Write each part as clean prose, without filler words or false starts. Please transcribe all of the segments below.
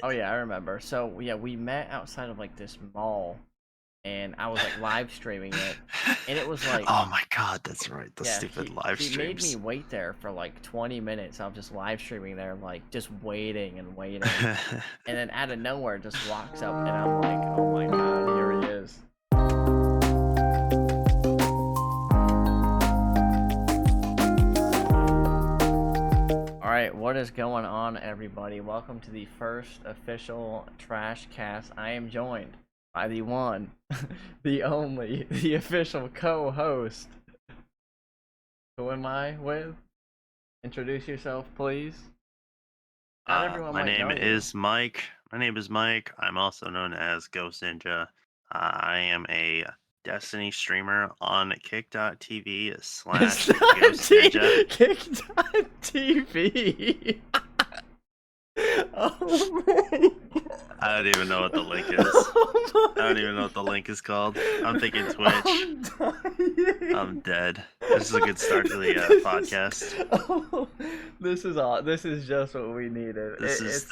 Oh yeah, I remember. So yeah, we met outside of like this mall, and I was like live streaming it, and it was like, Oh my god, that's right. The yeah, stupid live he made me streams. wait there for like 20 minutes. I was just live streaming there, like just waiting and waiting, and then out of nowhere just walks up, and I'm like, oh my god, here he is. All right, what is going on, everybody? Welcome to the first official TrashCast. I am joined by the one, the only, the official co-host. Who am I with? Introduce yourself, please. Not everyone My might name know you. is Mike. My name is Mike. I'm also known as Ghost Ninja. I am a Destiny streamer on kick.tv It's slash not Ghost Ninja. Kick.tv. Oh my I don't even know what the link is. Oh I don't my even know what the link is called. I'm thinking Twitch. I'm dying. I'm dead. This is a good start to the This is podcast. this is all. This is just what we needed. This is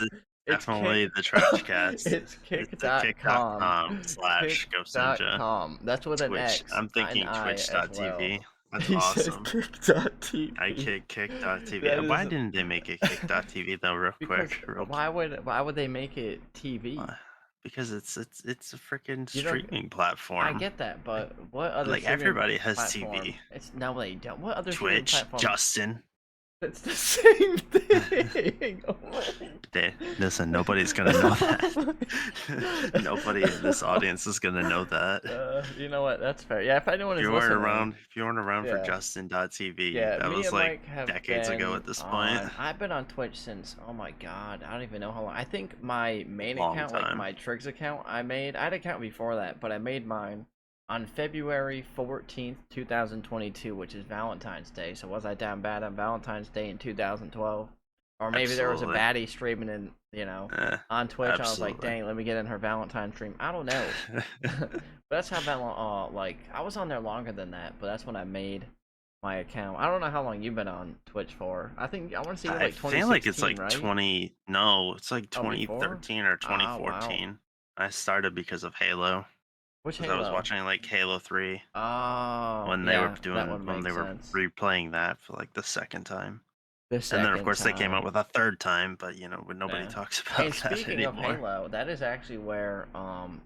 It's definitely kick. the Trashcast. It's It's the kick.com. kick.com slash Ghost Ninja. Kick.com. That's with an Twitch. X I'm and thinking I as well. twitch.tv. That's He said awesome. I kick.tv. That kick.tv. Why is didn't they make it kick.tv though, real because quick? Real why would they make it TV? uh, because it's a freaking You don't. streaming I platform. get that, but what other Like streaming everybody has platform? TV. It's no, they don't. What other streaming Twitch, platform? Justin. It's the same thing. Oh my Listen, nobody's gonna know that. God. Nobody in this audience is gonna know that. You know what? That's fair. Yeah, if anyone If is you weren't listening, around, if you weren't around for yeah, Justin.tv, yeah. that Me was and like Mike have decades ago been at this point. on. I've been on Twitch since. Oh my God, I don't even know how long. I think my main Long account, like time. my TriiGz account, I had an account before that, but I made mine on February 14th, 2022, which is Valentine's Day. So was I down bad on Valentine's Day in 2012? Or maybe there was a Absolutely. baddie streaming on Twitch. I was like, Absolutely. dang, let me get in her Valentine stream. I don't know. But that's how like I was on there longer than that, but that's when I made my account. I don't know how long you've been on Twitch for. I think I want to see I like feel like it's 2016, like right? 20, no, it's like Oh, before? 2013 or Ah, wow. 2014. I started because of Halo, Which because I was Halo? watching like Halo 3 Oh, when they were yeah, that would make sense. replaying that for like the second time. The And then of second course they came out time. with a third time, but nobody Yeah. talks And about that speaking of anymore. Halo, that is actually where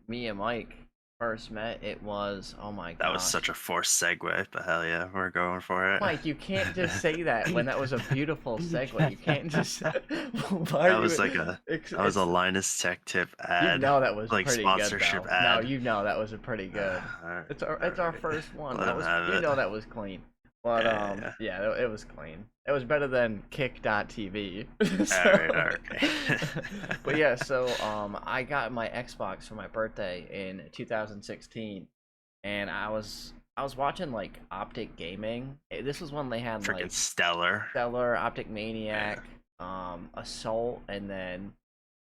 me and Mike first met. It was, oh my That was gosh. such a forced segue, but hell yeah, we're going for it. Mike, you can't just say that when that was a beautiful segue. You can't just. Why are That was you? like that was a It's Linus Tech Tip you ad, know that was like pretty good sponsorship though. No, ad. you know that was a pretty good. Alright, It's our alright. first one. Let That him was have you it. know that was clean. But Yeah, yeah. yeah, it was clean. It was better than kick.tv. Alright, So alright. but yeah, so I got my Xbox for my birthday in 2016, and I was watching like Optic Gaming. This was when they had Freaking like stellar. Stellar, Optic Yeah. Maniac, Assault, and then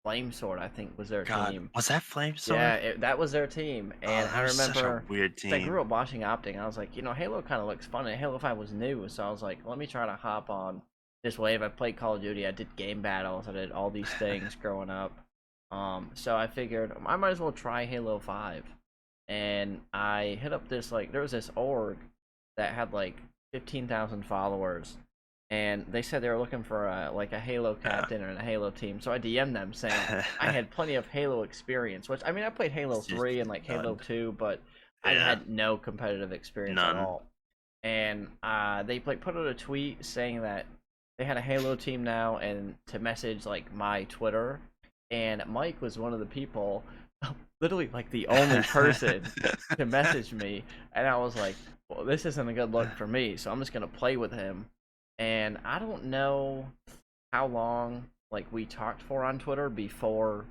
Flame Sword, I think, was their God, team. was that Flame Yeah, Sword? that was their team, Oh, and that I was such a remember weird 'cause I grew team. up watching Optic, and I was like, Halo kind of looks fun, and Halo 5 was new, so I was like, let me try to hop on this wave. I played Call of Duty, I did game battles, I did all these things growing up. So I figured I might as well try Halo 5, and I hit up this like there was this org that had like 15,000 followers, and they said they were looking for a Halo Yeah. captain and a Halo team. So I DM'd them saying I had plenty of Halo experience, which I mean I played Halo 3 and like Halo None. 2, but I Yeah, had no competitive experience at none. all. And they like put out a tweet saying that they had a Halo team now and to message like my Twitter. And Mike was one of the people, literally like the only person to message me, and I was like, well, this isn't a good look for me, so I'm just gonna play with him. And I don't know how long like we talked for on Twitter before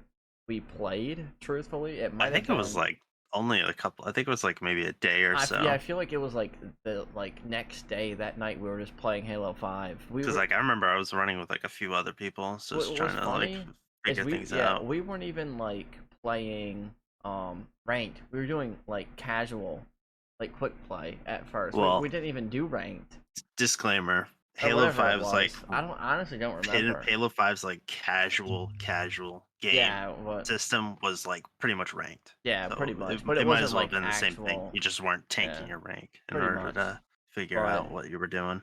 we played. Truthfully, it I might have think it was been. like only a couple. I think it was like maybe a day or Yeah, so. I feel like it was like the next day that night we were just playing Halo 5. We Because were like I remember I was running with like a few other people, so just what was trying to like funny is figure things out. we weren't even like playing ranked. We were doing like casual, like quick play at first. We Well, didn't even do ranked. disclaimer: or Halo whatever it 5's like was. I don't honestly don't remember. Halo 5's like casual game Yeah, what? system was like pretty much ranked. Yeah, pretty So much. But it it might wasn't as well have like been the same thing. actual. You just weren't tanking Yeah, your rank in pretty order much. to figure But out what you were doing.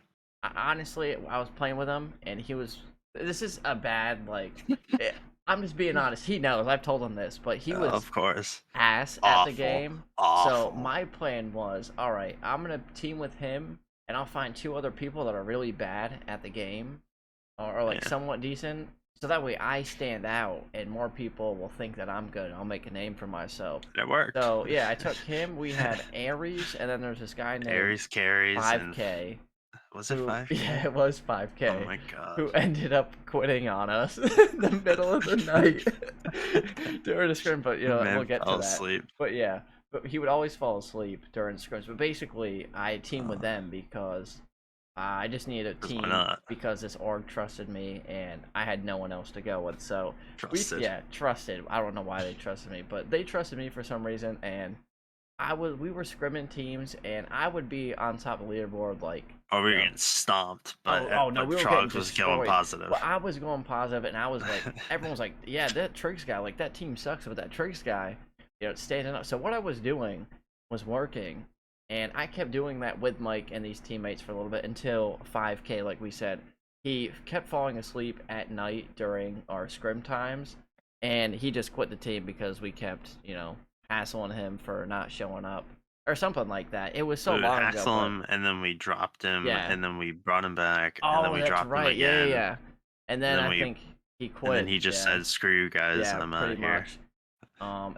honestly, I was playing with him, and he was. This is a bad like. eh, I'm just being honest. He knows. I've told him this, but he was Of course. ass at the Awful. game. So Awful. my plan was, all right, I'm gonna team with him, and I'll find two other people that are really bad at the game, or like Yeah. somewhat decent. So that way I stand out, and more people will think that I'm good. I'll make a name for myself. It worked. So yeah, I took him. We had Ares, and then there's this guy named Aries carries and 5K. was it Who 5K? yeah, it was Oh 5K. my Who god. ended up quitting on us in the middle of the night during a scrim, but Man we'll get to fell that. asleep. But yeah, but he would always fall asleep during scrims. But basically, I teamed with them because I just needed a 'Cause why team not? because this org trusted me and I had no one else to go with. So Trusted. trusted. I don't know why they trusted me, but they trusted me for some reason, and we were scrimming teams, and I would be on top of the leaderboard like. Oh, we were you know, getting stomped, Oh no, but we were getting TriiGz was going destroyed. positive. But I was going positive, and I was like, everyone was like, yeah, that TriiGz guy, like that team sucks, but that TriiGz guy, standing up. So what I was doing was working, and I kept doing that with Mike and these teammates for a little bit until 5K, like we said. He kept falling asleep at night during our scrim times, and he just quit the team because we kept, hassling him for not showing up or something like that. It was so We would long ago, hassle but him, and then we dropped him, yeah. and then we brought him back, and then Oh, we that's dropped him right. Yeah, yeah, again, yeah. And and then then I we think he and then quit. he just Yeah, said, "Screw you guys, yeah, I'm out pretty of here." much.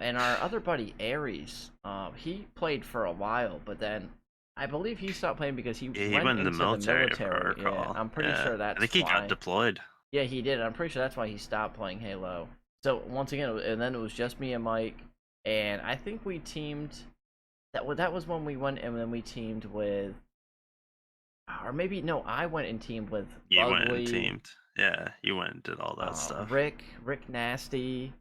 And our other buddy Aries, he played for a while, but then I believe he stopped playing because he Yeah, he went went in the into the military, if I military. Yeah, recall. I'm pretty Yeah, sure I that's think he got why. deployed. Yeah, he did. I'm pretty sure that's why he stopped playing Halo. So once again, and then it was just me and Mike, and I think we teamed. That was when we went, and then we teamed with, or maybe no, I went and teamed with You went and Ugly, teamed. Yeah, you went and did all that stuff. Rick Nasty,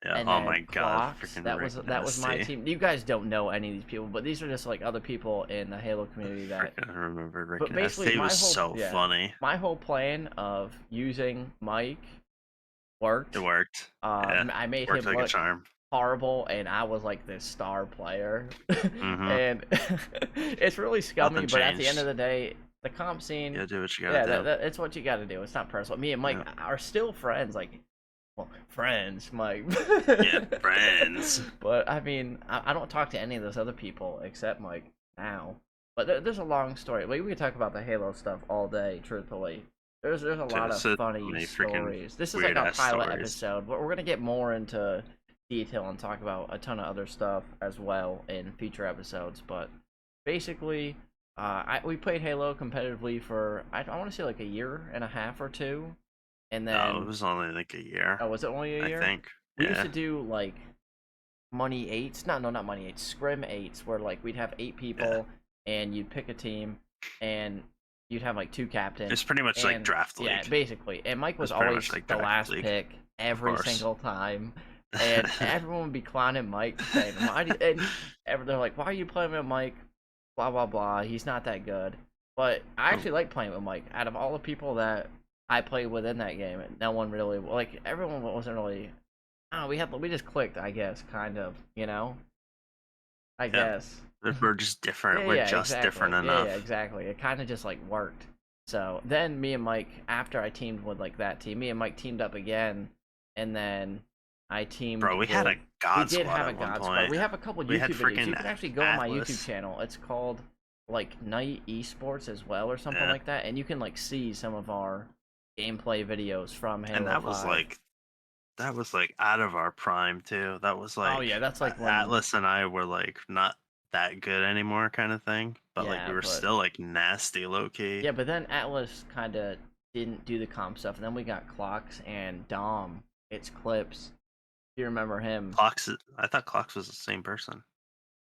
Yeah. and Oh then my god, Clocks. freaking That Rick was my Nasty. team. You guys don't know any of these people, but these are just like other people in the Halo community that. Freaking remembered Rick But basically, Nasty. It was so funny. my whole plan of using Mike worked. It worked. Yeah, I made worked him like a look charm. horrible, and I was like this star player, Mm-hmm. and it's really scummy. Nothing But at the end changed. of the day, the comp scene. You gotta do what you gotta Yeah, do. it's what you got to do. It's not personal. Me and Mike Yeah. are still friends. Like, well, friends, Mike. Yeah, friends. But I mean, I don't talk to any of those other people except Mike now. But there's a long story. We could talk about the Halo stuff all day. Truthfully, there's a lot of So funny many freaking stories. This is like our weird-ass pilot stories. episode, but we're gonna get more into detail and talk about a ton of other stuff as well in future episodes. But basically, we played Halo competitively for I want to say like a year and a half or two, and No, then it was only like a year, was it only a I year? think. We used Yeah. to do like money eights, no, not money eights, scrim eights, where like we'd have 8 people and you'd pick a team and you'd have like 2 captains. It's pretty much like And draft league. yeah, basically. And Mike was It's pretty always much like the draft last league. pick every course. single time. And everyone would be clowning Mike, saying, they're like, why are you playing with Mike? Blah, blah, blah. He's not that good. But I actually like playing with Mike. Out of all the people that I played with in that game, no one really, like, everyone wasn't really, I don't know, we just clicked, I guess, kind of, I guess. We're just different. We're just exactly. different enough. Yeah, exactly. It kind of just like worked. So then me and Mike, after I teamed with like that team, me and Mike teamed up again, and then I teamed. Bro, we had a god we did squad have a at one god point. squad. We have a couple We had YouTube videos. You freaking can actually go on my Atlas. YouTube channel. It's called like Night Esports as well, or something Yeah. like that, and you can like see some of our gameplay videos from Halo And that 5. was like out of our prime too. That was like Oh yeah, that's like when Atlas and I were like not that good anymore kind of thing. But like Yeah, we were but- still like nasty low key. Yeah, but then Atlas kind of didn't do the comp stuff, and then we got Clocks and Dom. It's Clips. Do you remember him? I thought Clocks was the same person.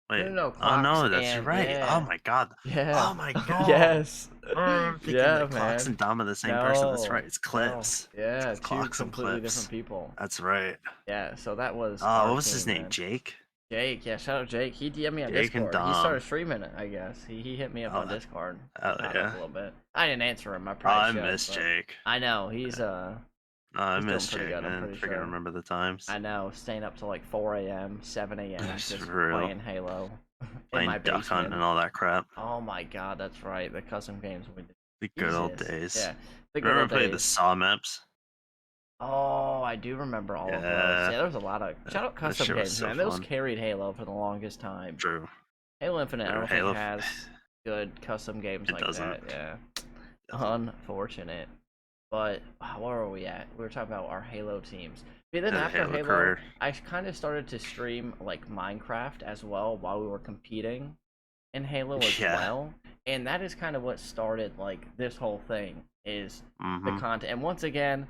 Wait. No, Oh no, Clocks that's and- right. yeah. Oh my god. Yeah. Oh my god. Yes. I'm thinking Yeah, that Clocks man. and Dom are the same person. That's No, right. It's Clips. No. Yeah, It's two Clocks and completely Clips. different people. That's right. Yeah, so that was. Oh, our what was his team, name? man. Jake? Jake, yeah, shout out Jake. He DM'd me on Jake and Discord. He started Dom. streaming it, I guess. He hit me up Oh, on Discord. We hell caught up yeah. a little bit. I didn't answer him. I Oh, probably I should, miss but Jake. I know he's Oh, I he's doing miss pretty Jake, good. I'm man. pretty Freaking sure. remember the times. I know, staying up till like 4 a.m., 7 a.m. That's just for real. playing Halo in my Playing Duck Hunt basement. and all that crap. Oh my god, that's right. The custom games we did. The good old Jesus. days. Yeah, the good Remember old I played the days. Saw maps? Oh, I do remember all of those. Yeah. Yeah, there was a lot of shout out That custom shit was games, so man. Those fun. carried Halo for the longest time. True. Halo Infinite, I True. don't think Halo. has good custom games It like doesn't. that. Yeah, Doesn't. unfortunate. But where were we at? We were talking about our Halo teams. But then The after Halo Halo, career. I kind of started to stream like Minecraft as well while we were competing in Halo as Yeah. well. And that is kind of what started like this whole thing is the Mm-hmm. content. And once again,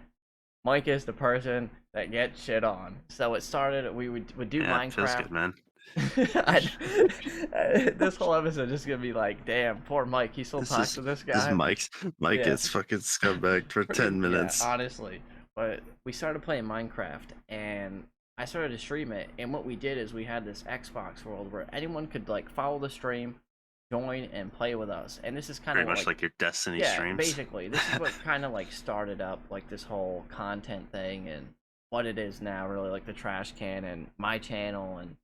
Mike is the person that gets shit on. So it started. We would do Yeah, feels Minecraft. good, man. This whole episode is just gonna be like, damn, poor Mike. He still talks to this guy. Mike Yeah. is fucking scumbag for 10 minutes. Yeah, honestly. But we started playing Minecraft, and I started to stream it. And what we did is we had this Xbox world where anyone could like follow the stream, join, and play with us. And this is kind Pretty of much like your Destiny yeah, streams. basically. This is what kind of like started up like this whole content thing and what it is now, really, like the trash can and my channel and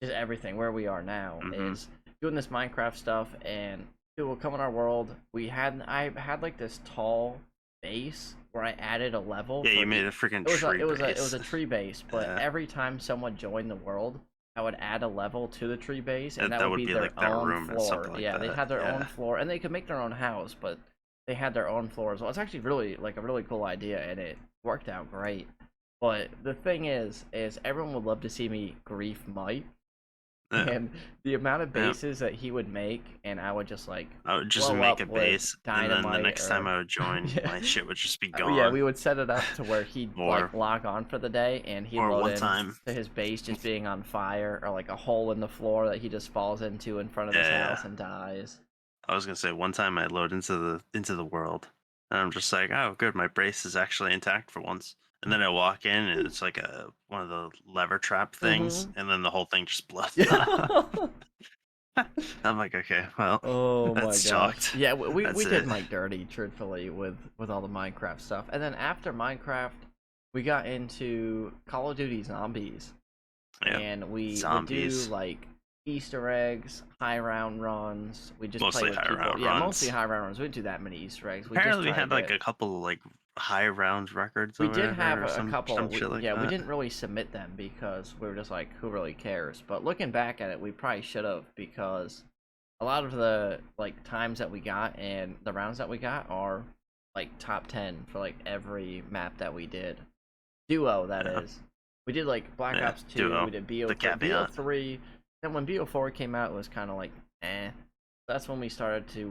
just everything where we are now is doing this Minecraft stuff. And it will come in our world. I had like this tall base where I added a level. Yeah, you made a freaking tree it base. was a tree base, but Yeah. every time someone joined the world, I would add a level to the tree base, and that That would be their like their own room or floor. something like Yeah, they that. had their own Yeah. floor, and they could make their own house, but they had their own floor as well. It's actually really like a really cool idea, and it worked out great. But the thing is everyone would love to see me grief Mike, Yeah. and the amount of Yeah. bases that he would make, and I would just like I would just blow make a up with base, and then the dynamite next time or- I would join, Yeah. my shit would just be Oh, gone. yeah, we would set it up to where he'd like Or- log on for the day, and he'd or load one in time- to his base just being on fire, or like a hole in the floor that he just falls into in front of his Yeah. house and dies. I was gonna say one time I load into the world, and I'm just like, oh, good, my brace is actually intact for once. And then I walk in, and it's like one of the lever trap things, and then the whole thing just blows up. I'm like, okay, well, Oh my that's gosh. shocked. Yeah, we That's did it. Mike dirty, truthfully, with all the Minecraft stuff. And then after Minecraft, we got into Call of Duty Zombies. Yeah. And we would do Zombies. like Easter eggs, high round runs. We just Mostly play with high people. round Yeah, runs. mostly high round runs. We didn't do that many Easter eggs. Apparently, we just had tried like to- a couple like high round records. We or did whatever, have or a some couple. shit like We that. didn't really submit them because we were just like, who really cares? But looking back at it, we probably should have, because a lot of the like times that we got and the rounds that we got are like top 10 for like every map that we did. Duo, that Yeah. is. We did like Black Yeah, Ops 2, Duo, we did BO3, the caveat. BO3. Then when BO4 came out, it was kind of like, eh. That's when we started to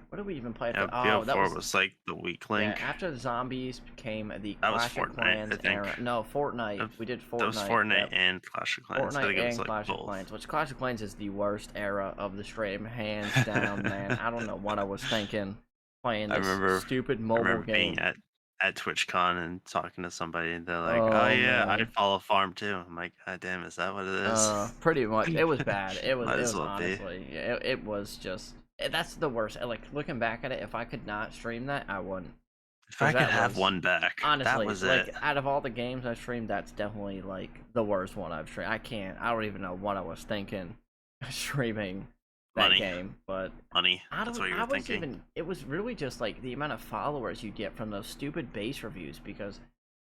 what did we even play? Yeah, Oh, that BO4 was like the weak yeah. link. After the zombies came the That was Clash of Fortnite, Clans I think. era. No, Fortnite. We did Fortnite. That was Fortnite yep. and Clash of Clans. I Fortnite think it was and like Clash of both. Clans, which Clash of Clans is the worst era of the stream, hands down, man. I don't know what I was thinking playing I this remember- stupid I mobile remember game. being at TwitchCon and talking to somebody, and they're like, Oh, "Oh yeah, I man. follow Farm too." I'm like, "God damn, is that what it is?" Pretty much. It was bad. It was. Might It as was well be. honestly. It was just. That's the worst. Like looking back at it, if I could not stream that, I wouldn't. If I could that have was- one back, Honestly, that was like it. out of all the games I've streamed, that's definitely like the worst one I've streamed. I don't even know what I was thinking streaming that Money. game, but Money. I That's don't. what you I were was thinking. even. It was really just like the amount of followers you get from those stupid base reviews, because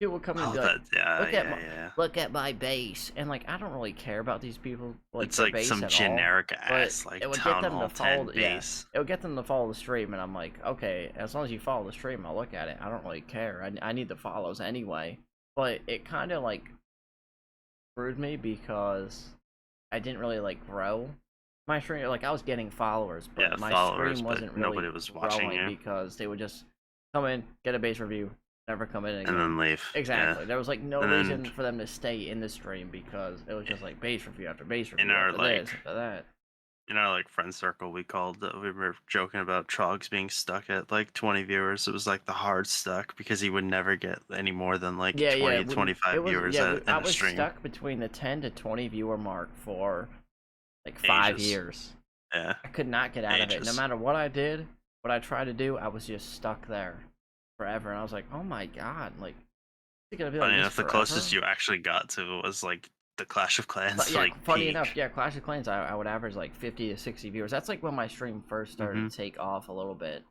people would come in and Oh, be like, that, yeah, look at yeah. look at my base, and like I don't really care about these people. Like It's their like base some at generic all, ass but like it would get Town them Hall to follow. 10 Yeah, base. it would get them to follow the stream, and I'm like, okay, as long as you follow the stream, I'll look at it. I don't really care. I need the follows anyway. But it kind of like screwed me because I didn't really like grow my stream. Like I was getting followers, but Yeah, my followers, stream but wasn't really nobody was watching growing you. because they would just come in, get a base review, never come in again. And then leave. Exactly. Yeah. There was like no And then- reason for them to stay in the stream because it was just like base review after base review In our, after like, this after that. like friend circle we called, we were joking about TriiGz being stuck at like 20 viewers. It was like the hard stuck because he would never get any more than like Yeah, yeah. 20, 25 viewers I in a was stream. stuck between the 10 to 20 viewer mark for like 5 Ages. years. Yeah, I could not get out of it. No ages. matter what I did, what I tried to do, I was just stuck there forever. And I was like, oh my god, like, it's gonna be like Funny this enough, the forever? closest you actually got to was like the Clash of But Clans yeah, like funny enough, peak. yeah, Clash of Clans, I would average like 50 to 60 viewers. That's like when my stream first started Hmm. to take off a little bit.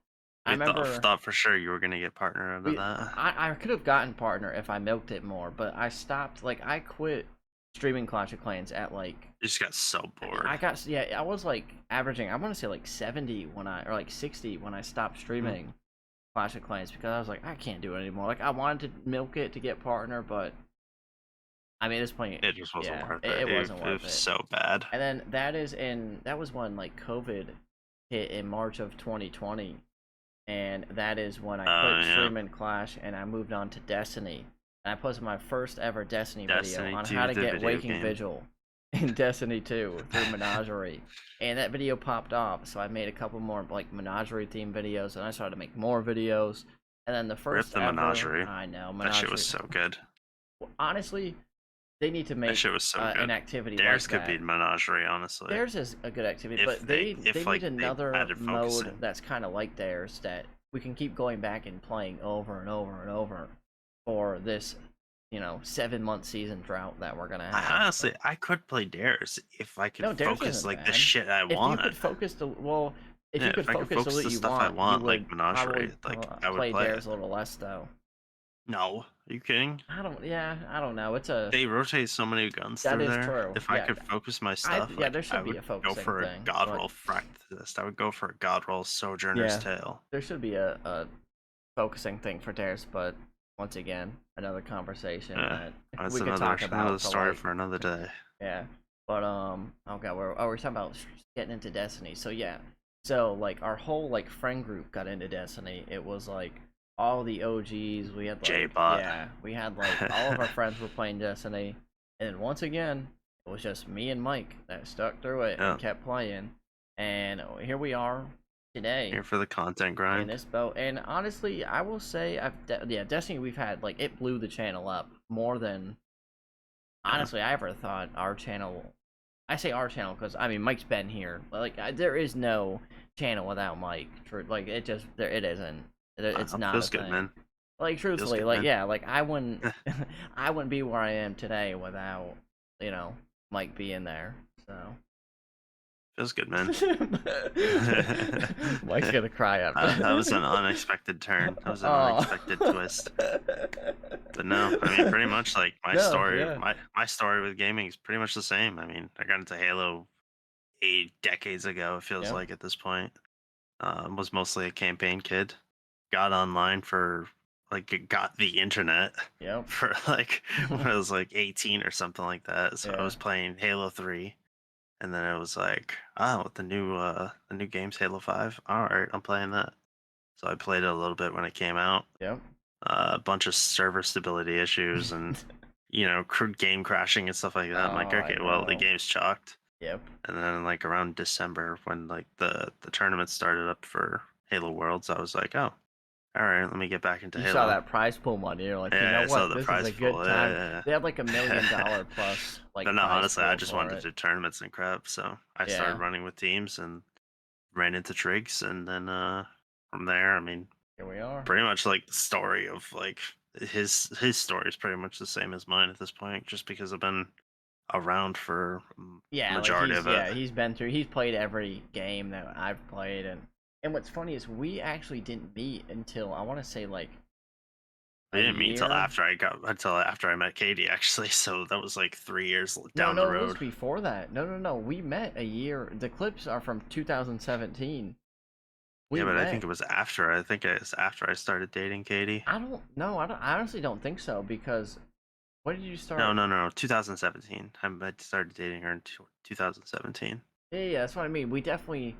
I We thought remember thought for sure you were gonna get partner out of that. I could have gotten partner if I milked it more, but I stopped. Like I quit streaming Clash of Clans at like You just got so bored. I got yeah I was like averaging I want to say like 70 when I or like 60 when I stopped Mhm. streaming Clash of Clans because I was like I can't do it anymore. Like I wanted to milk it to get partner, but I mean at this point It just wasn't yeah worth it it. wasn't It worth was it. so bad. And then that was when like COVID hit in March of 2020, and that is when I quit Yeah. streaming Clash and I moved on to Destiny. And I posted my first ever Destiny video Destiny on 2, how to the get video Waking game. Vigil in Destiny 2 through Menagerie. And that video popped off, so I made a couple more like Menagerie themed videos, and I started to make more videos. And then the Rip first the ever, Menagerie. I know That shit was Menagerie. so good. Honestly, they need to That make shit was so an good. activity Theirs like could that. be Menagerie, honestly. Theirs is a good activity, If but they they if need like they another added mode focusing. that's kind of like theirs that we can keep going back and playing over and over and over for this, 7-month season drought that we're gonna have. Honestly, I could play Dares if I could No, theirs focus isn't like the bad. shit I If you could want. focus the well, if you Yeah, could if I could focus the focus loot the you stuff I want, you want, like would probably Menagerie, like I would play play theirs it. a little less though. No, are you kidding? I don't know. It's a They rotate so many guns that through is there. true. If I Yeah, could focus my stuff, yeah, like there I should be would a go focusing for a thing, God but Roll Fractist. I would go for a God Roll Sojourner's yeah, Tale. there should be a focusing thing for theirs, but once again, another conversation Yeah, that that's we could talk another about for story like for another day. yeah. But oh god, we're talking about getting into Destiny. So yeah, so like our whole like friend group got into Destiny. It was like all the OGs. We had like J-Bot. yeah, we had like all of our friends were playing Destiny, and then once again, it was just me and Mike that stuck through it and Yeah, kept playing. And here we are today here for the content in grind. this boat. And honestly, I will say yeah, Destiny we've had like it blew the channel up more than Yeah. honestly I ever thought our channel. I say our channel because I mean Mike's been here. But, like there is no channel without Mike. Like it just there it isn't. It's not a Feels good, thing. man. Like Feels truthfully, good, like man. yeah, like I wouldn't I wouldn't be where I am today without Mike being there. So Feels good, man. Mike's gonna cry after. That was an unexpected turn. That was an Oh. unexpected twist. But no, I mean, pretty much like my No, story, yeah. my story with gaming is pretty much the same. I mean, I got into Halo 8 decades ago. It feels Yep. like at this point. Was mostly a campaign kid. Got online for got the internet Yep. for like when I was like 18 or something like that. So I Yeah. was playing Halo 3, and then it was like, oh, the new game's Halo 5. All right, I'm playing that. So I played it a little bit when it came out. Yep. A bunch of server stability issues and game crashing and stuff like Oh, that. I'm like, I okay, well the know. game's chalked. Yep. And then like around December when like the tournament started up for Halo Worlds, I was like, oh, all right, let me get back into You saw Halo. that prize pool money. You're like, you Yeah, know I saw what? the This is prize a good pool. time. Yeah. They had like $1 million plus like But no, prize honestly, I pool just for wanted to it. do tournaments and crap. So I started Yeah. running with teams and ran into TriiGz, and then from there, I mean, Here we are. pretty much like the story of like his story is pretty much the same as mine at this point, just because I've been around for Yeah, like majority of it. he's been through. He's played every game that I've played, and what's funny is we actually didn't meet until I want to say like I a didn't meet until year. until after I met Katie actually. So that was like 3 years No, down the no, it was road. before that. No. We met a year. The clips are from 2017. We Yeah, but I think met. it was after. I think it was after I started dating Katie. I don't know. I honestly don't think so because when did you No, start? no, no, 2017. I started dating her in 2017. Yeah, that's what I mean. We definitely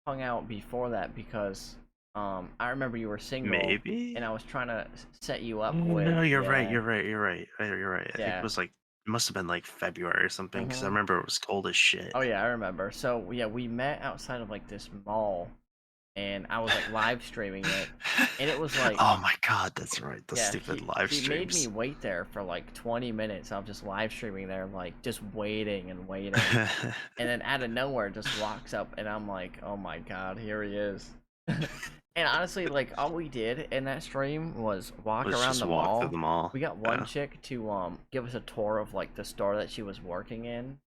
hung out before that because I remember you were single Maybe. and I was trying to set you up Oh with no, you're right. yeah You're right. You're right. You're right. I think it yeah was like it must have been like February or something because I Hmm. remember it was cold as shit. Oh yeah, I remember. So yeah, we met outside of like this mall, and I was like live streaming it, and it was like, Oh my god, that's right. The yeah, stupid he live he made me streams. wait there for like 20 minutes. I was just live streaming there, like just waiting and waiting, and then out of nowhere just walks up, and I'm like, oh my god, here he is. And honestly, like all we did in that stream was walk Was around just the walk through mall. the mall. We got one Yeah. chick to give us a tour of like the store that she was working in.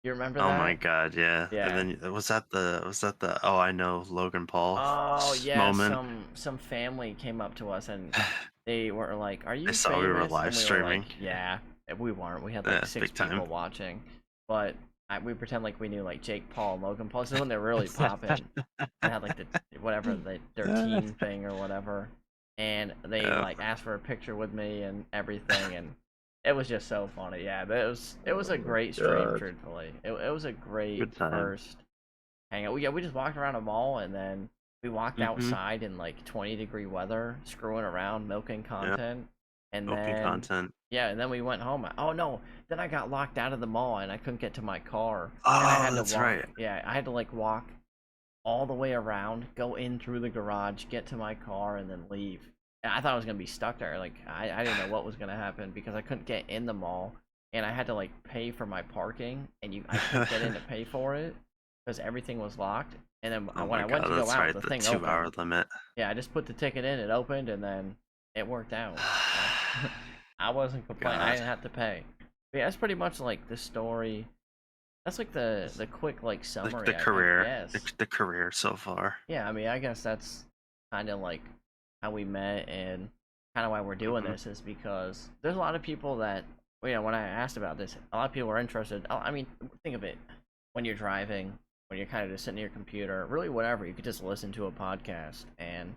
You remember Oh my that? god, yeah. And Yeah. then was that the oh I know Logan Paul Oh yeah, moment? some family came up to us and they were like, "Are They you saw we were famous?" live And we were like, streaming. "Yeah." And we weren't. We had like Yeah, six big time. people watching, but we pretend like we knew like Jake Paul and Logan Paul. This is when they're really popping. They had like the whatever their team thing or whatever, and they Yeah, like asked for a picture with me and everything, and it was just so funny. Yeah, but it was a great stream. God. Truthfully, it was a great Good time. first hang out. Yeah, we just walked around a mall and then we walked Mm-hmm. outside in like 20-degree weather, screwing around, milking Yeah. content, and Milking then content. yeah, and then we went home. Oh no, then I got locked out of the mall and I couldn't get to my car, and I Oh, had to that's walk. right. Yeah, I had to like walk all the way around, go in through the garage, get to my car, and then leave. And I thought I was gonna be stuck there. Like I didn't know what was gonna happen because I couldn't get in the mall, and I had to like pay for my parking, and I couldn't get in to pay for it because everything was locked. And then Oh when my I went god, to go that's out, right. the The thing 2 hour opened. limit. Yeah, I just put the ticket in, it opened, and then it worked out. So I wasn't complaining. I God. didn't have to pay. But yeah, that's pretty much like the story. That's like the quick like The summary, I career. guess. The career so far. Yeah, I mean, I guess that's kind of like how we met and kind of why we're doing Hmm. this is because there's a lot of people that, when I asked about this, a lot of people were interested. I mean, think of it when you're driving, when you're kind of just sitting at your computer, really whatever, you could just listen to a podcast and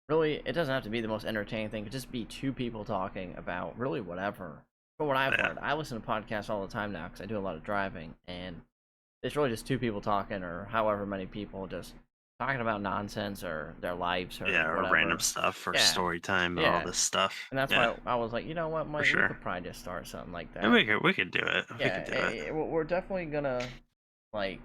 really it doesn't have to be the most entertaining thing. It could just be two people talking about really whatever. From what I've Yeah. learned, I listen to podcasts all the time now because I do a lot of driving and it's really just two people talking or however many people just talking about nonsense or their lives or Yeah, or random whatever. stuff or Yeah, story time and all yeah. this stuff. And that's Yeah, why I was like, you know what, for Mike, we sure. could probably just start something like And that. we could do it. We Yeah, could do it. we're definitely gonna like,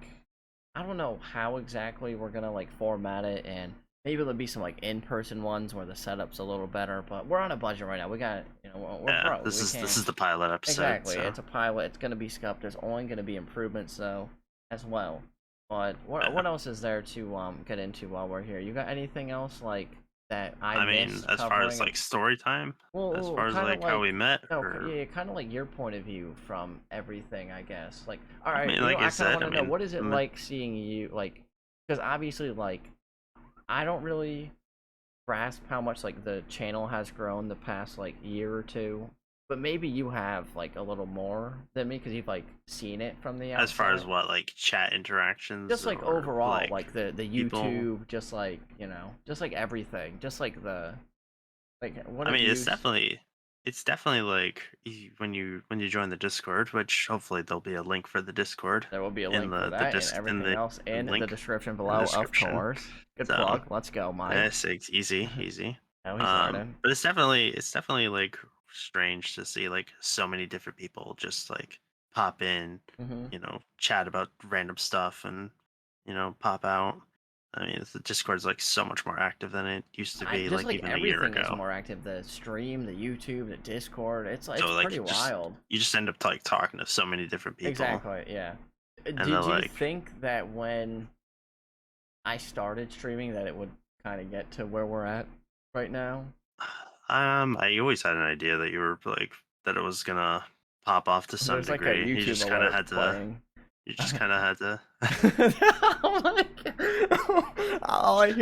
I don't know how exactly we're gonna like format it, and maybe there'll be some like in-person ones where the setup's a little better. But we're on a budget right now. We got, we're Yeah, broke. We this can't. is the pilot episode, Exactly. so It's a pilot. It's gonna be scuffed. There's only gonna be improvements though, as well. But yeah. what else is there to get into while we're here? You got anything else like that I I mean, missed as far as covering? like story time, as far as Kind of like how like we met, no, or yeah, kind of like your point of view from everything, I guess. Like, all I right, mean, like I I kind of said, want I to know mean, what is it like seeing you like, because obviously like I don't really grasp how much like the channel has grown the past like year or two, but maybe you have like a little more than me because you've like seen it from the as far as outside. what, like chat interactions Just like or overall, like like the people. YouTube, just like just like everything, just like the like what I have mean, you? it's definitely like when you join the Discord, which hopefully there'll be a link for the Discord There will be a in link for the that and disc in everything the else in the link description in the below, of description. course. Good So plug. Let's go, Mike. it's easy, easy. Oh, he's learning. But it's definitely like strange to see like so many different people just like pop in, Hmm. chat about random stuff and pop out. I mean, the Discord's like so much more active than it used to I be, just like like even a year everything is ago. more active. The stream, the YouTube, the Discord. It's So like pretty wild. you just end up like talking to so many different people, Exactly. Yeah. and they're Did you like, think that when I started streaming that it would kind of get to where we're at right now? I always had an idea that you were like that it was gonna pop off to some There's like a degree. YouTube alert playing. You just kind of had to. Oh my God.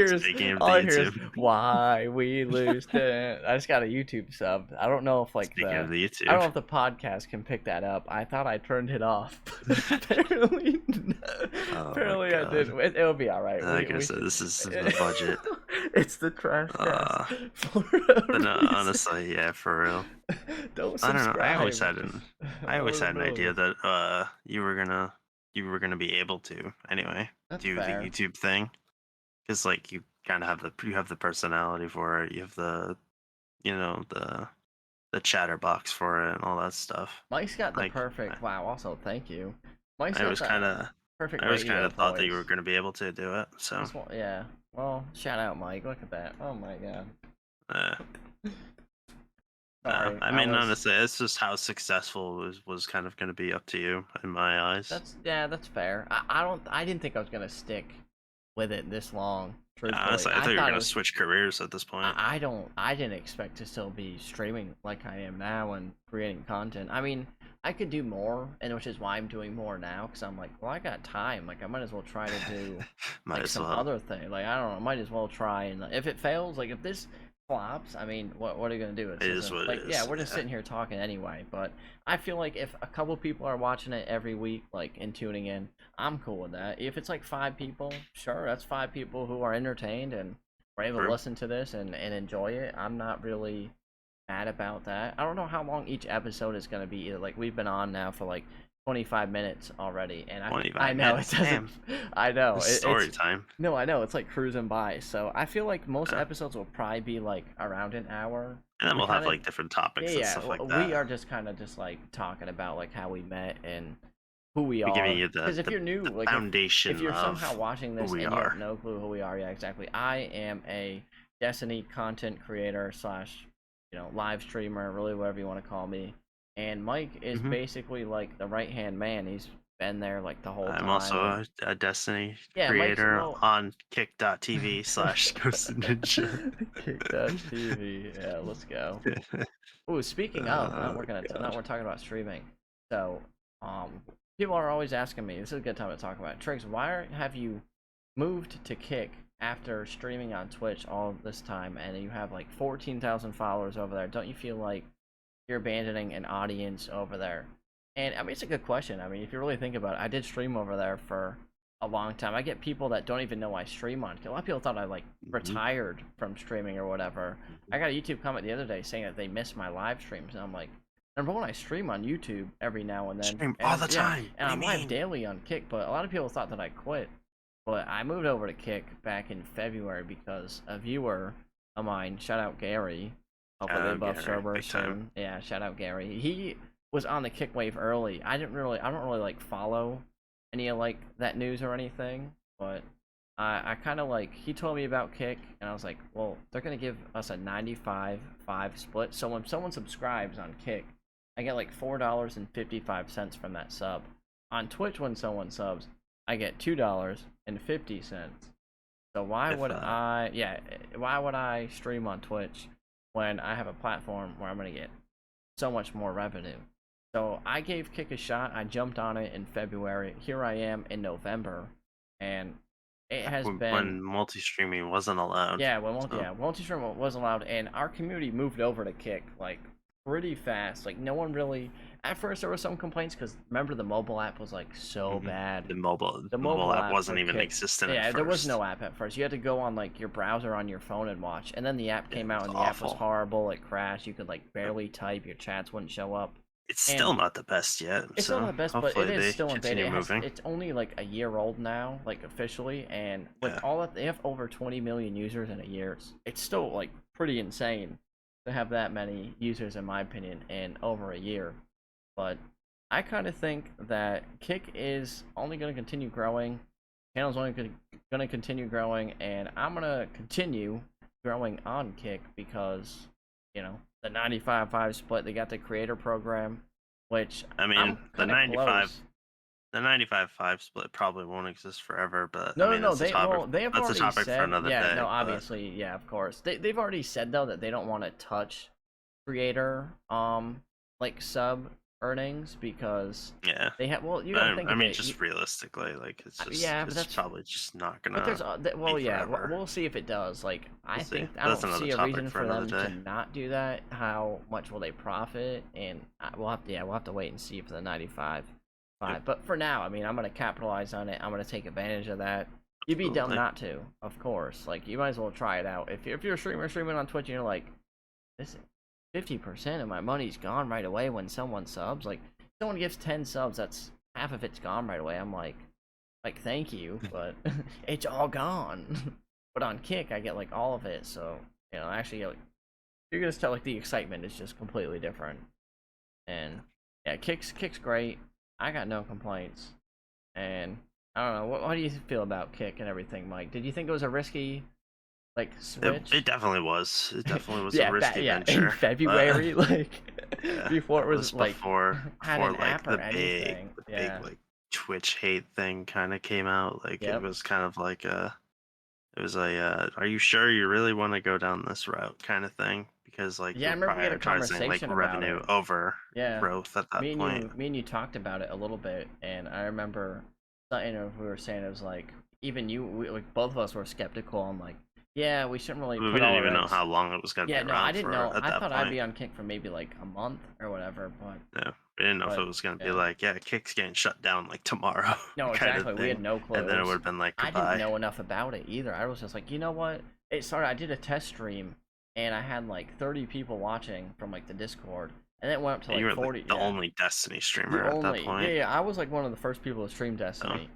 Speaking of All the I hear is YouTube, why we lose the. I just got a YouTube sub. I don't know if like speaking of the I don't YouTube, know if the podcast can pick that up. I thought I turned it off, but apparently, oh my apparently I god. didn't. It'll be all right. Like I We said, this is the budget. it's the trash cast Uh, for a but no, reason. honestly, yeah, for real. Don't I don't know. subscribe. I I'm always in the had an middle of idea this. that you were gonna be able to anyway That's do the fair. YouTube thing because like you kind of have the personality for it. You have the the chatterbox for it and all that stuff. Mike's got the Like, perfect. Wow. Also, thank you. Mike's I got was that kind of, perfect I was kind radio of thought that you were voice. going to be able to do it. So, Just want, yeah. Well, shout out, Mike. Look at that. Oh my god. uh, Sorry, I I mean, was. honestly, it's just how successful was kind of going to be up to you in my eyes. That's fair. I didn't think I was gonna stick with it this long. Truthfully, Honestly, I I thought you were thought it going to was. switch careers at this point. I didn't expect to still be streaming like I am now and creating content. I mean, I could do more, and which is why I'm doing more now. Because I'm like, well, I got time. Like, I might as well try to do Might like as some well. other thing. Like, I don't know. I might as well try. And if it fails, like if this flops, I mean, what are you gonna do? It It is isn't what it like, yeah, is. we're just Yeah. sitting here talking anyway. But I feel like if a couple people are watching it every week, like and tuning in, I'm cool with that. If it's like 5 people, sure, that's 5 people who are entertained and were able to True. listen to this and enjoy it. I'm not really mad about that. I don't know how long each episode is gonna be either. Like we've been on now for like 25 minutes already, and I 25 know it minutes. doesn't. Damn. I know This it's story time. no, I know it's like cruising by. So I feel like most Yeah. episodes will probably be like around an hour. And then We we'll have kind of like different topics and yeah, stuff like we that. are just kind of just like talking about like how we met and who we We're giving are. you Because if you're new, the like if foundation you're somehow of watching who this we and you have are. no clue who we are, yeah, exactly. I am a Destiny content creator slash, live streamer, really whatever you want to call me. And Mike is Hmm. basically like the right hand man. He's been there like the whole I'm time, also and a Destiny yeah, Mike's creator well. on kick.tv/ Ghost Ninja. Kick.tv. Yeah, let's go. Ooh, speaking of, Oh now god. we're talking about streaming. So, um, people are always asking me. This is a good time to talk about it. TriiGz, have you moved to Kick after streaming on Twitch all this time, and you have like 14,000 followers over there? Don't you feel like you're abandoning an audience over there? And I mean, it's a good question. I mean, if you really think about it, I did stream over there for a long time. I get people that don't even know I stream on. A lot of people thought I like Mhm, retired from streaming or whatever. mhm. I got a YouTube comment the other day saying that they miss my live streams, and I'm like, number one, I stream on YouTube every now and then, Stream all and the yeah, time. and What do you I'm live mean? daily on Kick. But a lot of people thought that I quit. But I moved over to Kick back in February because a viewer of mine, shout out Gary, hopefully they Oh, buff Gary, server big time. soon. Yeah, shout out Gary. He was on the Kick wave early. I don't really like follow any of like that news or anything, but I kind of like he told me about Kick, and I was like, well, they're gonna give us a 95-5 split. So when someone subscribes on Kick, I get like $4.55 from that sub. On Twitch, when someone subs, I get $2.50. So If why would I stream on Twitch when I have a platform where I'm gonna get so much more revenue? So I gave Kick a shot. I jumped on it in February. Here I am in November, and it has been when multi-streaming wasn't allowed. yeah, So multi-stream was allowed, and our community moved over to Kick like pretty fast. Like no one really. At first, there were some complaints because remember the mobile app was like so mhm. bad. The The mobile mobile app app for wasn't even Kick, existent at yeah, there was first. no app at first. You had to go on like your browser on your phone and watch, and then the app Yeah, it came out was and the app was awful. horrible. It crashed. You could like barely type. Your chats wouldn't show up, It's and still not the best yet, it's still not so the best, but it hopefully is they still in beta. continue moving. It's only like a year old now, like officially, and with Yeah. all that they have over 20 million users in a year. It's still like pretty insane to have that many users, in my opinion, in over a year. But I kind of think that Kick is only going to continue growing. Channel's only going to continue growing, and I'm going to continue growing on Kick because the 95-5 split. They got the creator program, which I I'm mean, kind of close. the 95/5 split probably won't exist forever, but I No, no, mean, no. that's a topic. They have That's a already topic for said, another yeah, no, day. But obviously, yeah, of course. They've already said though that they don't want to touch creator like sub earnings because yeah, they have. Well, you got to but think I of mean, it. just realistically, like Yeah, but it's that's probably just not but gonna there's be well, yeah, forever. we'll see if it does. Like, We'll I see. think I That's don't another see a topic reason for for another them to day. not do that. How much will they profit? And we'll have to wait and see for the 95 Yep, 5. But for now, I mean, I'm gonna capitalize on it. I'm gonna take advantage of that. You'd be dumb absolutely. not to, of course. Like, you might as well try it out. If you're a streamer streaming on Twitch and you're like, this 50% of my money's gone right away when someone subs. Like, someone gives 10 subs, that's half of it's gone right away. I'm like thank you, but it's all gone. But on Kick, I get like all of it, so I actually get like you're gonna tell like the excitement is just completely different. And yeah, Kick's great. I got no complaints. And I don't know, what do you feel about Kick and everything, Mike? Did you think it was a risky like switch? It definitely was. It definitely was a Yeah, risky yeah, in venture. February, like Yeah, before it it was was like had before an like app or anything. the big Yeah. like Twitch hate thing kind of came out. Like it Yep. was kind of like it was a are you sure you really want to go down this route kind of thing? Because like Yeah, I you're remember we had a prioritizing like conversation about revenue it. over Yeah. growth at that point. Me and you talked about it a little bit, and I remember, you know, we were saying it was like even like both of us were skeptical. I'm like, yeah, we shouldn't really I mean, put we all didn't our even know eggs. how long it was gonna be Yeah, no, I around didn't for know. at I that thought I'd point. be on Kick for maybe like a month or whatever, Yeah, we didn't know if it was gonna be yeah. like, yeah, Kick's getting shut down like tomorrow No, kind of exactly. We had thing, no clue. and then it would have been like I didn't goodbye. know enough about it either. I was just like, you know what? It started. I did a test stream, and I had like 30 people watching from like the Discord, and it went up to And you like were like 40. the Yeah, only Destiny the streamer at that only. Yeah, point. yeah. I was like one of the first people to stream So Destiny,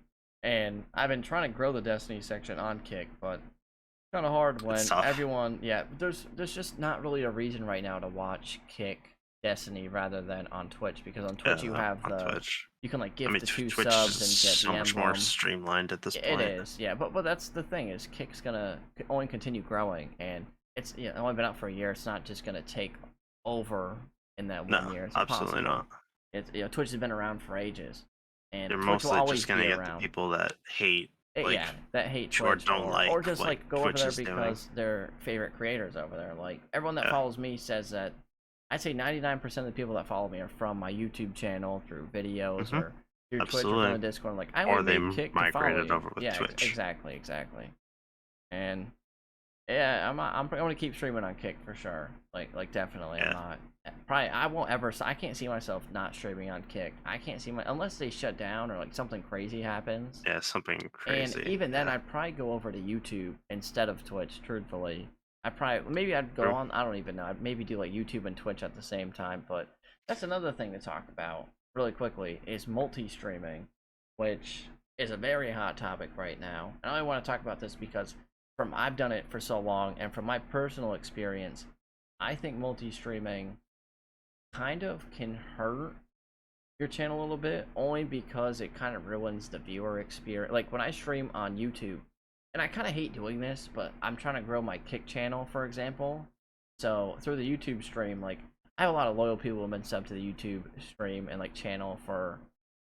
and I've been trying to grow the Destiny section on Kick, but kind of hard it's when tough. everyone. Yeah, there's just not really a reason right now to watch Kick Destiny rather than on Twitch, because on Twitch you have on the Twitch. you can like I gift mean, the two Twitch subs is and get so the much more emblem. streamlined at this It point. is, yeah, but that's the thing is Kick's gonna only continue growing, and it's only been out for a year. It's not just gonna take over in that 1 year. It's Absolutely impossible. not. It's Twitch has been around for ages, and You're Twitch will mostly always just gonna be get the around. people that hate like Yeah, that hate or Twitch, don't or like just what like go over Twitch there is doing. because they're favorite creators over there. Like everyone that Yeah. follows me says that I'd say 99% of the people that follow me are from my YouTube channel through videos or through Twitch or from the Discord. Like I Or only they made Kick to follow migrated you. over with Yeah, Twitch. exactly. And yeah, I'm gonna keep streaming on Kick for sure. Like definitely, I'm Yeah. not. Probably I won't ever. I can't see myself not streaming on Kick. I can't see unless they shut down or like something crazy happens. Yeah, something And crazy. even then, I'd probably go over to YouTube instead of Twitch. Truthfully, maybe I'd go True. on. I don't even know. I'd maybe do like YouTube and Twitch at the same time. But that's another thing to talk about really quickly is multi-streaming, which is a very hot topic right now. And I only want to talk about this because I've done it for so long, and from my personal experience, I think multi-streaming kind of can hurt your channel a little bit, only because it kind of ruins the viewer experience. Like when I stream on YouTube, and I kind of hate doing this, but I'm trying to grow my Kick channel, for example. So through the YouTube stream, like I have a lot of loyal people who have been subbed to the YouTube stream and like channel for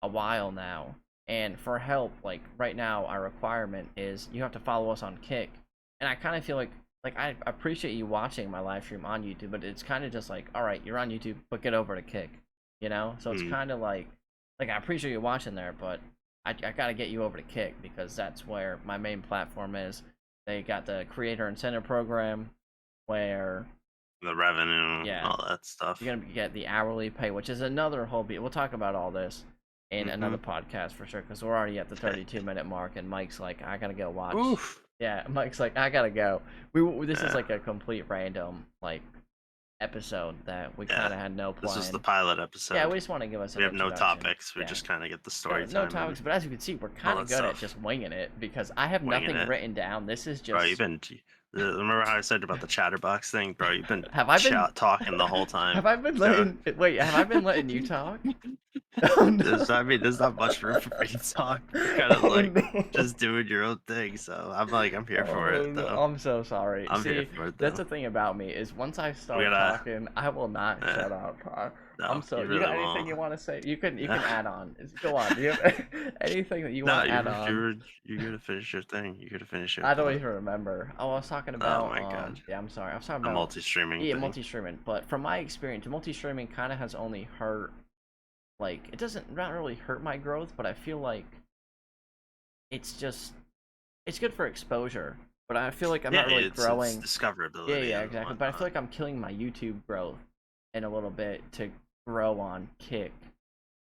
a while now. And for help, like right now, our requirement is you have to follow us on Kick. And I kind of feel like I appreciate you watching my live stream on YouTube, but it's kind of just like, all right, you're on YouTube, but get over to Kick, you know? So it's kind of like I appreciate you watching there, but I gotta get you over to Kick because that's where my main platform is. They got the creator incentive program where the revenue, yeah, all that stuff. you're gonna get the hourly pay, which is another whole we'll talk about all this in another podcast for sure, because we're already at the 32-minute mark, and Mike's like, I gotta go watch. Oof. Yeah, Mike's like, I gotta go. This is like a complete random like episode that we kind of had no plan. This is the pilot episode. Yeah, we just want to give us. We have no topics. We just kind of get the story. No topics, but as you can see, we're kind of good at just winging it because I have nothing written down. This is just. Bro, you've been. Remember how I said about the chatterbox thing, bro? You've been talking the whole time. Have I been letting? Wait, have I been letting you talk? Oh, no. There's not much room for me to talk. You're kind of just doing your own thing. So I'm here for it. Though. I'm so sorry. I'm here for it. Though. That's the thing about me is once I start talking, I will not shut up. No, I'm so. you got anything you want to say? You can add on. Go on. Do you have anything that you want to add on? You're gonna finish your thing. You're gonna finish your. I don't even remember. Oh, I was talking about. Oh my god. Yeah, I'm sorry. I was talking about multi-streaming. Yeah, multi-streaming. But from my experience, multi-streaming kind of has only hurt. Like it doesn't not really hurt my growth, but I feel like it's good for exposure. But I feel like I'm not really growing. It's discoverability. Yeah, exactly. But I feel like I'm killing my YouTube growth in a little bit to grow on Kick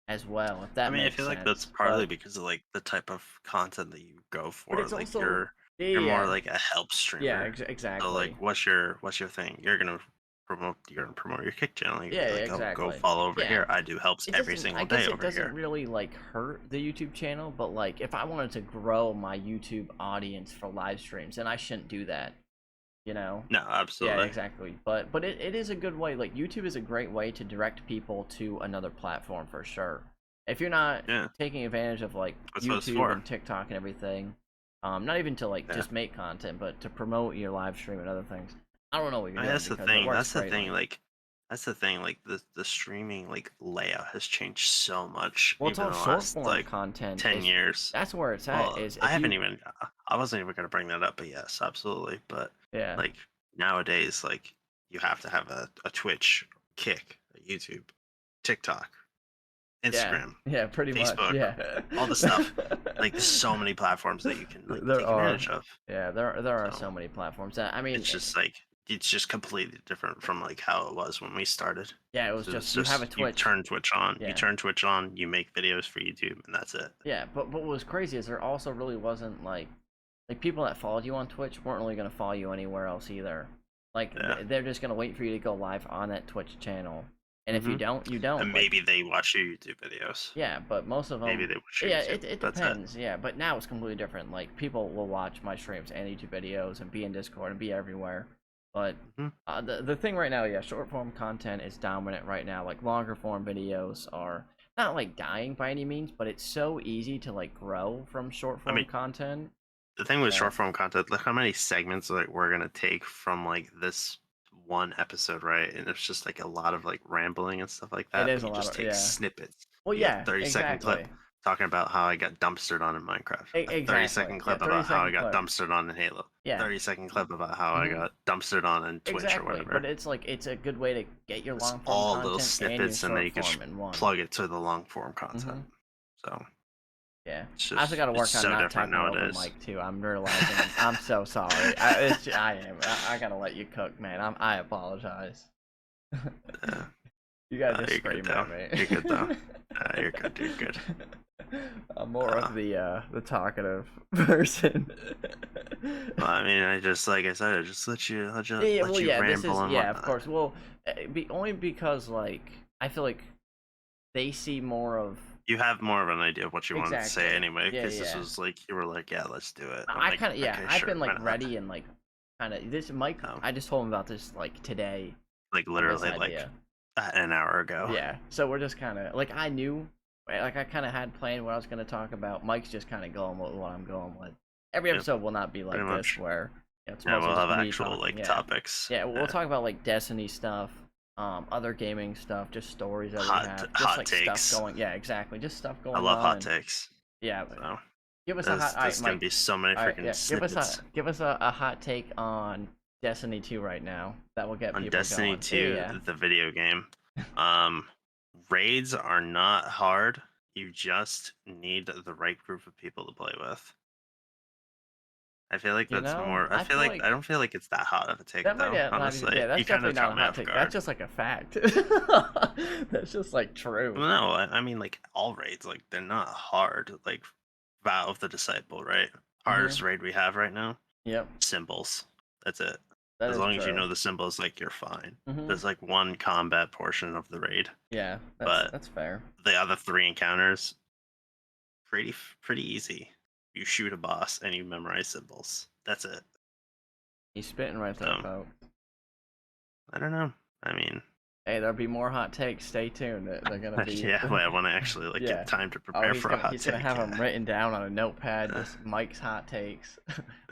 as well. If that makes sense. I feel like that's partly because of like the type of content that you go for. But it's like also, you're more like a help streamer. Yeah, exactly. So like, what's your thing? You're gonna promote your Kick channel. Exactly. Go follow over here. I do helps every single day over here. It doesn't really like hurt the YouTube channel, but like if I wanted to grow my YouTube audience for live streams, then I shouldn't do that. you know. No, Yeah, absolutely. exactly. But it is a good way. Like YouTube is a great way to direct people to another platform for sure. If you're not Yeah, taking advantage of like that's what it's YouTube for. and TikTok and everything, not even to like Yeah. just make content, but to promote your live stream and other things. I don't know what you're I mean, doing that's the because it thing. works That's the thing. greatly. Like, that's the thing. Like the streaming like layout has changed so much, Well, it's even all in the short last form like content. 10 years. That's where it's at. Well, Is I if haven't you even. I wasn't even gonna bring that up, but yes, absolutely. But yeah like nowadays, like you have to have a Twitch, Kick, a YouTube, TikTok, yeah Instagram, yeah pretty much Facebook, yeah. all this stuff. Like, there's so many platforms that you can like There take are advantage of. there are So so many platforms that I mean it's just completely different from like how it was when we started. yeah it was So it's just you have a just Twitch You yeah turn Twitch on, you make videos for YouTube, and that's it. yeah but what was crazy is there also really wasn't like people that followed you on Twitch weren't really gonna follow you anywhere else either. Like Yeah. they're just gonna wait for you to go live on that Twitch channel, and if you hmm don't, you don't. And Like maybe they watch your YouTube videos. yeah, but most of Maybe them, they watch your yeah, YouTube. it That's it. depends. Yeah, but now it's completely different. Like people will watch my streams and YouTube videos and be in Discord and be everywhere. But hmm the thing right now, yeah, short form content is dominant right now. Like longer form videos are not like dying by any means, but it's so easy to like grow from short I form mean, content the thing with that short form content, look how many segments like we're gonna take from like this one episode, right? And it's just like a lot of like rambling and stuff like it that. is But a you lot just of take yeah. snippets. Well, You get yeah, 30-second clip exactly, talking about how I got dumpstered on in Minecraft. A thirty exactly. second Yeah, clip thirty about how I second got clip. dumpstered on in Halo. Yeah. 30-second clip about how I hmm got dumpstered on in Twitch or Exactly, but whatever. it's like it's a good way to get your It's long form all little content and your snippets, and then short you can form in one. plug it to the long form content. hmm So Yeah, it's I also just got to it's work on so not different talking over nowadays. Mike too. I'm realizing I'm so sorry. I am. I gotta let you cook, man. I apologize. Yeah. You gotta just You're good scream though. at me. You're good though. You're good. You're good. I'm more Uh, of the talkative person. well, I mean, I just like I said, I just Yeah, let well, you yeah, this ramble is and yeah, of whatnot. course. Well, only because like I feel like they see more of You have more of an idea of what you wanted to say exactly. anyway, Yeah, because this yeah. was like you were like, yeah, let's do it. I'm I like, kind of yeah. okay, I've sure, been why like not? ready and like kind of this Mike. I just told him about this like today Like on this literally like idea. an hour ago. Yeah. So we're just kind of like I knew, like I kind of had planned what I was gonna talk about. Mike's just kind of going with what I'm going with. Every Yep, episode will not be pretty like this much. where it's Yeah, mostly we'll just have me actual talking. like Yeah. topics. Yeah. We'll Yeah. talk about like Destiny stuff, other gaming stuff, just stories that we have, just Hot like stuff takes. going. Yeah, exactly. Just stuff I going love on hot and takes. yeah. So Give us a hot. All right, there's gonna Mike. be so many All right, freaking yeah. snippets Give us a hot take on Destiny 2 right now. That will get on people Destiny going. Yeah, 2, yeah. the video game. Um, Raids are not hard. You just need the right group of people to play with. I feel like You that's know, more. I feel I like don't feel like it's that hot of a take that might though. not even. Honestly, Yeah, that's you kind definitely of not caught a me hot off take. guard. That's just like a fact. That's just like true. Well, no, I mean like all raids, like they're not hard. Like Vow of the Disciple, right? Mhm. Hardest raid we have right now. Yep. Symbols. That's it. That As is long as you true. know the symbols, like you're fine. Mhm. There's like one combat portion of the raid, Yeah, but that's fair. the other three encounters pretty easy. You shoot a boss and you memorize symbols. That's it. He's spitting right there, So folks. I don't know. I mean, Hey, there'll be more hot takes. Stay tuned. They're gonna be. yeah, but I want to actually like Yeah. get time to Oh, prepare for a hot he's gonna take. have them written down on a notepad. Uh, Just Mike's hot takes,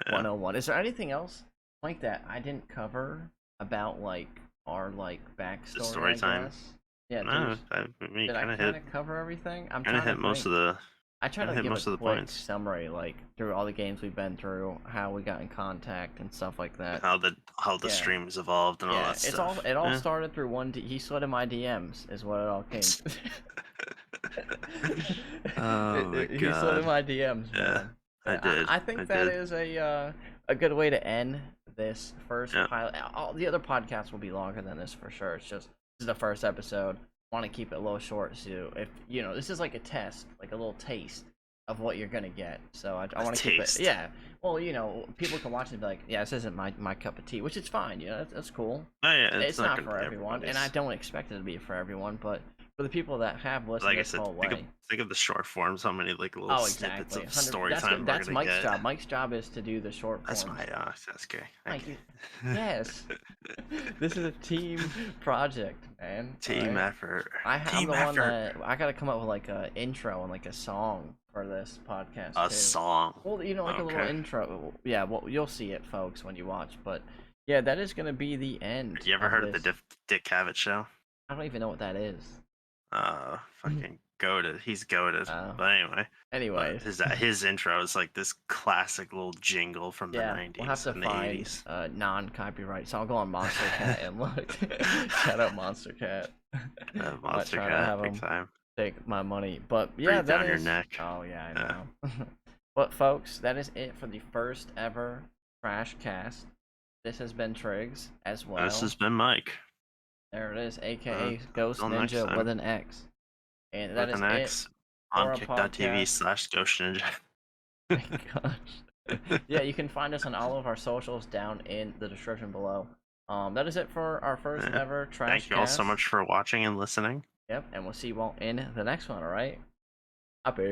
yeah. 101. Is there anything else like that I didn't cover about like our like The backstory? story I time. guess. Yeah. No, I mean, Did I kind of cover everything? I'm kind of trying to hit most think. of the, I try kind of to hit give a most of the quick points. summary, like through all the games we've been through, how we got in contact and stuff like that. How the Yeah. streams evolved and all Yeah, that stuff. it all Yeah. started through he slid in my DMs is what it all came. Oh my He slid in god. my DMs, Yeah, man. I Yeah, did. I I think that did. is a good way to end this first Yeah. pilot. All the other podcasts will be longer than this for sure. It's just this is the first episode. Want to keep it a little short, so if you know, this is like a test, like a little taste of what you're gonna get. So I want to keep it. Taste. Yeah. Well, you know, people can watch it and be like, yeah, this isn't my cup of tea, which is fine. You know, that's cool. Oh yeah, it's It's not not gonna for be everyone, and I everybody's. don't expect it to be for everyone, but for the people that have listened Like I this said, whole way. think of the short forms. How many like little Oh, snippets exactly. of story That's time we're that's gonna Mike's get. job. Mike's job is to do the short That's forms. my that's okay. Mike, yes. This is a team project, man. Team effort. I'm Team the one effort. that I gotta come up with like a intro and like a song for this podcast A too. song. Well, like a little intro. Yeah, well, you'll see it, folks, when you watch. But yeah, that is gonna be the end. You ever heard of the Dick Cavett show? I don't even know what that is. Fucking goated. He's goated. Oh. But anyway. Anyways, his intro is like this classic little jingle from the 90s we'll have to and find the 80s. non-copyright. So I'll go on Monster Cat and look. Shout out Monster Cat. Monster Cat, big time. Take my money, but yeah, Breathe down your neck. Oh yeah, I know. But folks, that is it for the first ever TrashCast. This has been TriiGz as well. This has been Mike. There it is, aka Ghost Ninja with an X. And that is it. On kick.tv/Ghost Ninja. My gosh. Yeah, you can find us on all of our socials down in the description below. That is it for our first ever TrashCast. Thank you all so much for watching and listening. Yep, and we'll see you all in the next one, alright? Happy.